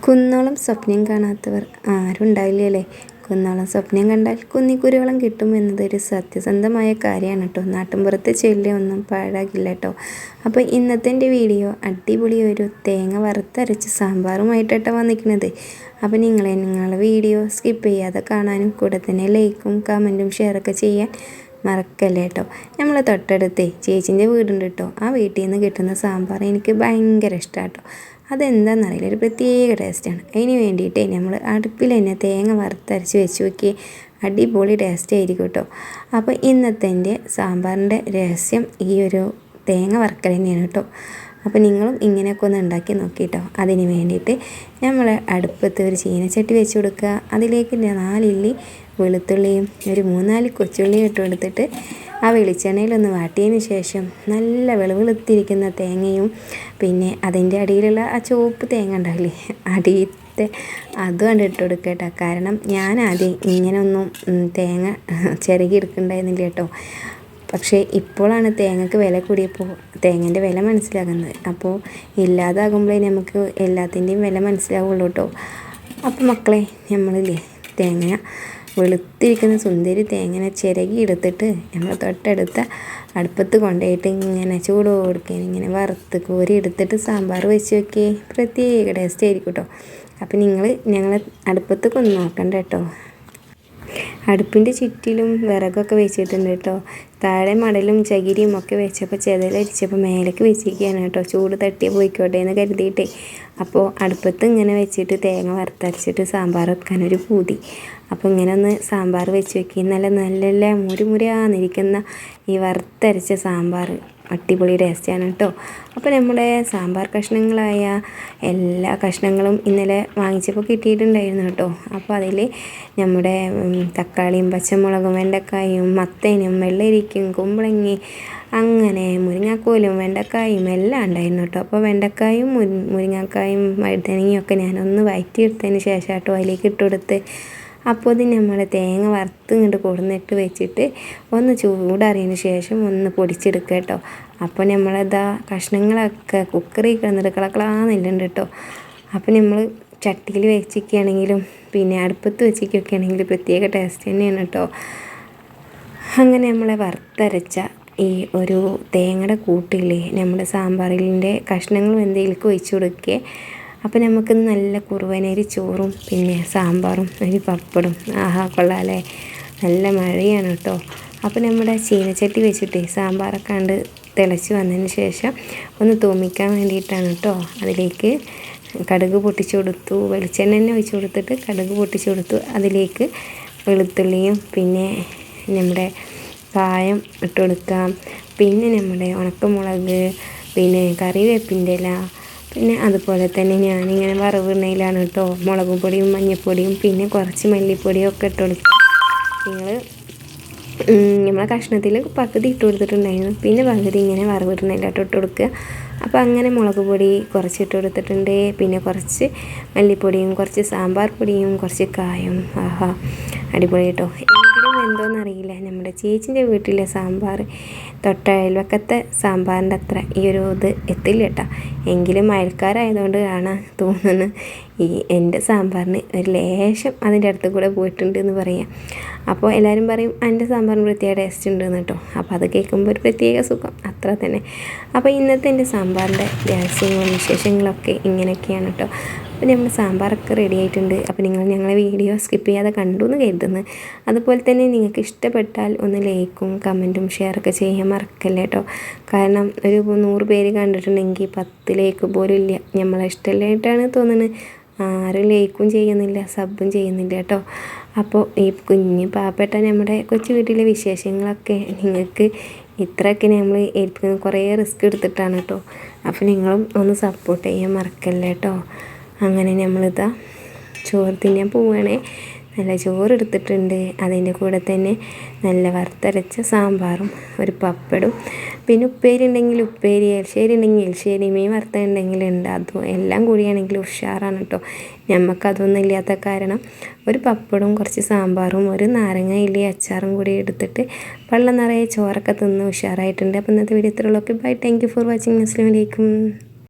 കുന്നോളം സ്വപ്നം കാണാത്തവർ ആരുണ്ടാവില്ലല്ലേ. കുന്നോളം സ്വപ്നം കണ്ടാൽ കുന്നിക്കുരുവോളം കിട്ടും എന്നതൊരു സത്യസന്ധമായ കാര്യമാണ് കേട്ടോ. നാട്ടിൻപുറത്തെ ചൊല്ലൊന്നും പാഴാകില്ല കേട്ടോ. അപ്പോൾ ഇന്നത്തെ എൻ്റെ വീഡിയോ അടിപൊളി ഒരു തേങ്ങ വറുത്തരച്ച് സാമ്പാറുമായിട്ടാണ് വന്നിരിക്കുന്നത്. അപ്പോൾ നിങ്ങളുടെ വീഡിയോ സ്കിപ്പ് ചെയ്യാതെ കാണാനും കൂടെ തന്നെ ലൈക്കും കമൻറ്റും ഷെയറൊക്കെ ചെയ്യാൻ മറക്കല്ലേ കേട്ടോ. നമ്മളെ തൊട്ടടുത്തേ ചേച്ചിൻ്റെ വീടുണ്ട് കേട്ടോ. ആ വീട്ടിൽ നിന്ന് കിട്ടുന്ന സാമ്പാർ എനിക്ക് ഭയങ്കര ഇഷ്ടമാണ് കേട്ടോ. അതെന്താണെന്നറിയില്ല, ഒരു പ്രത്യേക ടേസ്റ്റാണ്. അതിന് വേണ്ടിയിട്ട് നമ്മൾ അടുപ്പിൽ തന്നെ തേങ്ങ വറുത്തരച്ച് വെച്ച് നോക്കി അടിപൊളി ടേസ്റ്റ് ആയിരിക്കും കേട്ടോ. അപ്പോൾ ഇന്നത്തെ എൻ്റെ സാമ്പാറിൻ്റെ രഹസ്യം ഈ ഒരു തേങ്ങ വറുക്കൽ തന്നെയാണ് കേട്ടോ. അപ്പോൾ നിങ്ങളും ഇങ്ങനെയൊക്കെ ഒന്ന് ഉണ്ടാക്കി നോക്കിയിട്ടോ. അതിന് വേണ്ടിയിട്ട് നമ്മൾ അടുപ്പത്ത് ഒരു ചീനച്ചട്ടി വെച്ച് കൊടുക്കുക. അതിലേക്ക് 4 ഇല്ലി വെളുത്തുള്ളിയും ഒരു 3-4 കൊച്ചുള്ളിയും ഇട്ട് കൊടുത്തിട്ട് ആ വെളിച്ചെണ്ണയിലൊന്ന് വാട്ടിയതിന് ശേഷം നല്ല വെളുത്തിരിക്കുന്ന തേങ്ങയും പിന്നെ അതിൻ്റെ അടിയിലുള്ള ആ ചുവപ്പ് തേങ്ങ ഉണ്ടാവില്ലേ, അടിയത്തെ അതും കണ്ട് ഇട്ട് കൊടുക്കട്ടോ. കാരണം ഞാൻ ആദ്യം ഇങ്ങനെയൊന്നും തേങ്ങ ചിരകി എടുക്കണ്ടായിരുന്നില്ല കേട്ടോ. പക്ഷേ ഇപ്പോഴാണ് തേങ്ങക്ക് വില കൂടിയപ്പോൾ തേങ്ങേൻ്റെ വില മനസ്സിലാകുന്നത്. അപ്പോൾ ഇല്ലാതാകുമ്പോഴേ നമുക്ക് എല്ലാത്തിൻ്റെയും വില മനസ്സിലാവുള്ളൂ കേട്ടോ. അപ്പോൾ മക്കളെ, നമ്മളില്ലേ തേങ്ങ വെളുത്തിരിക്കുന്ന സുന്ദരി തേങ്ങനെ ചിരകി എടുത്തിട്ട് നമ്മൾ തൊട്ടടുത്ത അടുപ്പത്ത് കൊണ്ടുപോയിട്ട് ഇങ്ങനെ ചൂട് കൊടുക്കാൻ ഇങ്ങനെ വറുത്ത് കോരി എടുത്തിട്ട് സാമ്പാർ വെച്ച് നോക്കിയേ പ്രത്യേക ടേസ്റ്റ് ആയിരിക്കും കേട്ടോ. അപ്പോൾ ഞങ്ങളെ അടുപ്പത്ത് കൊന്ന് നോക്കണ്ട കേട്ടോ. അടുപ്പിൻ്റെ ചുറ്റിലും വിറകൊക്കെ വെച്ചിട്ടുണ്ട് കേട്ടോ. താഴെ മടലും ചകിരിയും ഒക്കെ വെച്ചപ്പോൾ ചെതലരിച്ചപ്പോൾ മേലേക്ക് വെച്ചിരിക്കുകയാണ് കേട്ടോ. ചൂട് തട്ടിയ പോയിക്കോട്ടെ എന്ന് കരുതിയിട്ടേ. അപ്പോൾ അടുപ്പത്ത് ഇങ്ങനെ വെച്ചിട്ട് തേങ്ങ വറുത്തരച്ചിട്ട് സാമ്പാർ വെക്കാനൊരു പൂതി. അപ്പോൾ ഇങ്ങനെ ഒന്ന് സാമ്പാർ വെച്ച് വെക്കി. നല്ല മുരുമുരാന്നിരിക്കുന്ന ഈ വറുത്തരച്ച സാമ്പാർ അടിപൊളി ടേസ്റ്റാണ് കേട്ടോ. അപ്പോൾ നമ്മുടെ സാമ്പാർ കഷ്ണങ്ങളായ എല്ലാ കഷ്ണങ്ങളും ഇന്നലെ വാങ്ങിച്ചപ്പോൾ കിട്ടിയിട്ടുണ്ടായിരുന്നു കേട്ടോ. അപ്പോൾ അതിൽ നമ്മുടെ തക്കാളിയും പച്ചമുളകും വെണ്ടക്കായും മത്തനും വെള്ളരിക്കും കുമ്പളങ്ങി അങ്ങനെ മുരിങ്ങാക്കോലും വെണ്ടക്കായും എല്ലാം ഉണ്ടായിരുന്നു കേട്ടോ. അപ്പോൾ വെണ്ടക്കായും മുരിങ്ങാക്കായും വഴുതനങ്ങയും ഒക്കെ ഞാനൊന്ന് വഴറ്റിയെടുത്തതിന് ശേഷം കേട്ടോ അതിലേക്ക് ഇട്ടുകൊടുത്ത് അപ്പോൾ ഇത് നമ്മൾ തേങ്ങ വറുത്ത് ഇങ്ങോട്ട് കൊടുന്നിട്ട് വെച്ചിട്ട് ഒന്ന് ചൂടാറിയതിന് ശേഷം ഒന്ന് പൊടിച്ചെടുക്കുക കേട്ടോ. അപ്പോൾ നമ്മളതാ കഷ്ണങ്ങളൊക്കെ കുക്കറിൽ കിടന്നിട്ട് കളക്കളാന്നില്ലുണ്ട് കേട്ടോ. അപ്പോൾ നമ്മൾ ചട്ടിയിൽ വെച്ചിരിക്കുകയാണെങ്കിലും പിന്നെ അടുപ്പത്ത് വെച്ചിരിക്കുകയൊക്കെ ആണെങ്കിലും പ്രത്യേക ടേസ്റ്റ് തന്നെയാണ് കേട്ടോ. അങ്ങനെ നമ്മളെ വറുത്തരച്ച ഈ ഒരു തേങ്ങയുടെ കൂട്ടില്ലേ നമ്മുടെ സാമ്പാറിൻ്റെ കഷ്ണങ്ങൾ വെന്തയിലേക്ക് ഒഴിച്ചു കൊടുക്കുക. അപ്പോൾ നമുക്ക് നല്ല കുറുവനരി ചോറും പിന്നെ സാമ്പാറും ഒരു പപ്പടും ആഹാ കൊള്ളാലേ, നല്ല മഴയാണ് കേട്ടോ. അപ്പോൾ നമ്മുടെ ചീനച്ചട്ടി വെച്ചിട്ട് സാമ്പാറൊക്കെ കണ്ട് തിളച്ച് വന്നതിന് ശേഷം ഒന്ന് തൂമിക്കാൻ വേണ്ടിയിട്ടാണ് കേട്ടോ. അതിലേക്ക് കടുക് പൊട്ടിച്ച് കൊടുത്തു, വെളിച്ചെണ്ണ തന്നെ ഒഴിച്ച് കൊടുത്തിട്ട് കടുക് പൊട്ടിച്ച് കൊടുത്തു. അതിലേക്ക് വെളുത്തുള്ളിയും പിന്നെ നമ്മുടെ കായം ഇട്ട് കൊടുക്കാം. പിന്നെ നമ്മുടെ ഉണക്കമുളക് പിന്നെ കറിവേപ്പിൻ്റെ ഇല പിന്നെ അതുപോലെ തന്നെ ഞാനിങ്ങനെ വറവിടുന്നതിലാണ് കേട്ടോ. മുളക് പൊടിയും മഞ്ഞൾപ്പൊടിയും പിന്നെ കുറച്ച് മല്ലിപ്പൊടിയും ഒക്കെ ഇട്ട് കൊടുക്കുക. നമ്മളെ കഷ്ണത്തിൽ പകുതി ഇട്ട് കൊടുത്തിട്ടുണ്ടായിരുന്നു, പിന്നെ പകുതി ഇങ്ങനെ വറവിടുന്നതിലായിട്ട് ഇട്ട് കൊടുക്കുക. അപ്പോൾ അങ്ങനെ മുളക് പൊടി കുറച്ച് ഇട്ട് കൊടുത്തിട്ടുണ്ട്, പിന്നെ കുറച്ച് മല്ലിപ്പൊടിയും കുറച്ച് സാമ്പാർ പൊടിയും കുറച്ച് കായും. ആഹാ അടിപൊളി കേട്ടോ. എങ്കിലും എന്തോന്നറിയില്ല, നമ്മുടെ ചേച്ചിൻ്റെ വീട്ടിലെ സാമ്പാർ തൊട്ടയൽവക്കത്തെ സാമ്പാറിൻ്റെ അത്ര ഈ ഒരു ഇത് എത്തില്ല കേട്ടോ. എങ്കിലും അയൽക്കാരായതുകൊണ്ട് കാണാൻ തോന്നുന്നു ഈ എൻ്റെ സാമ്പാറിന് ഒരു ലേശം അതിൻ്റെ അടുത്ത് കൂടെ പോയിട്ടുണ്ട് എന്ന് പറയാം. അപ്പോൾ എല്ലാവരും പറയും എൻ്റെ സാമ്പാറിന് പ്രത്യേക ടേസ്റ്റ് ഉണ്ടെന്ന് കേട്ടോ. അപ്പോൾ അത് കേൾക്കുമ്പോൾ ഒരു പ്രത്യേക സുഖം, അത്ര തന്നെ. അപ്പോൾ ഇന്നത്തെ എൻ്റെ സാമ്പാറിൻ്റെ രഹസ്യങ്ങളും വിശേഷങ്ങളൊക്കെ ഇങ്ങനെയൊക്കെയാണ് കേട്ടോ. അപ്പോൾ നമ്മൾ സാമ്പാറൊക്കെ റെഡി ആയിട്ടുണ്ട്. അപ്പോൾ നിങ്ങൾ ഞങ്ങളെ വീഡിയോ സ്കിപ്പ് ചെയ്യാതെ കണ്ടു എന്ന് കരുതുന്നു. അതുപോലെ തന്നെ നിങ്ങൾക്ക് ഇഷ്ടപ്പെട്ടാൽ ഒന്ന് ലൈക്കും കമൻറ്റും ഷെയറൊക്കെ ചെയ്യാൻ മറക്കല്ലേ കേട്ടോ. കാരണം ഒരു 100 പേര് കണ്ടിട്ടുണ്ടെങ്കിൽ 10 ലൈക്ക് പോലും ഇല്ല. നമ്മളെ ഇഷ്ടമല്ലായിട്ടാണ് തോന്നുന്നത്. ആരും ലൈക്കും ചെയ്യുന്നില്ല, സബും ചെയ്യുന്നില്ല കേട്ടോ. അപ്പോൾ ഈ കുഞ്ഞ് പാവപ്പെട്ട നമ്മുടെ കൊച്ചു വീട്ടിലെ വിശേഷങ്ങളൊക്കെ നിങ്ങൾക്ക് ഇത്രയൊക്കെ നമ്മൾ ഏൽപ്പിക്കുന്നത് കുറേ റിസ്ക് എടുത്തിട്ടാണ് കേട്ടോ. അപ്പോൾ നിങ്ങളും ഒന്ന് സപ്പോർട്ട് ചെയ്യാൻ മറക്കല്ലേ കേട്ടോ. അങ്ങനെ നമ്മളിതാ ചോറ് തിന്നാൻ പോവുകയാണേ. നല്ല ചോറെടുത്തിട്ടുണ്ട്, അതിൻ്റെ കൂടെ തന്നെ നല്ല വറുത്തരച്ച സാമ്പാറും ഒരു പപ്പടും പിന്നെ ഉപ്പേരി ഉണ്ടെങ്കിൽ ഉപ്പേരി, എൽശ്ശേരി ഉണ്ടെങ്കിൽ എൽശ്ശേരി, മീൻ വറുത്തുണ്ടെങ്കിൽ ഉണ്ട്. അതും എല്ലാം കൂടിയാണെങ്കിൽ ഉഷാറാണ് കേട്ടോ. നമുക്കതൊന്നും ഇല്ലാത്ത കാരണം ഒരു പപ്പടും കുറച്ച് സാമ്പാറും ഒരു നാരങ്ങ ഇല്ലി അച്ചാറും കൂടി എടുത്തിട്ട് വെള്ളം നിറയെ ചോറൊക്കെ തിന്ന് ഉഷാറായിട്ടുണ്ട്. അപ്പോൾ ഇന്നത്തെ വീഡിയോ ഇത്രയുള്ളൂ. Okay bye, thank you for watching. അസ്സലാമു അലൈക്കും.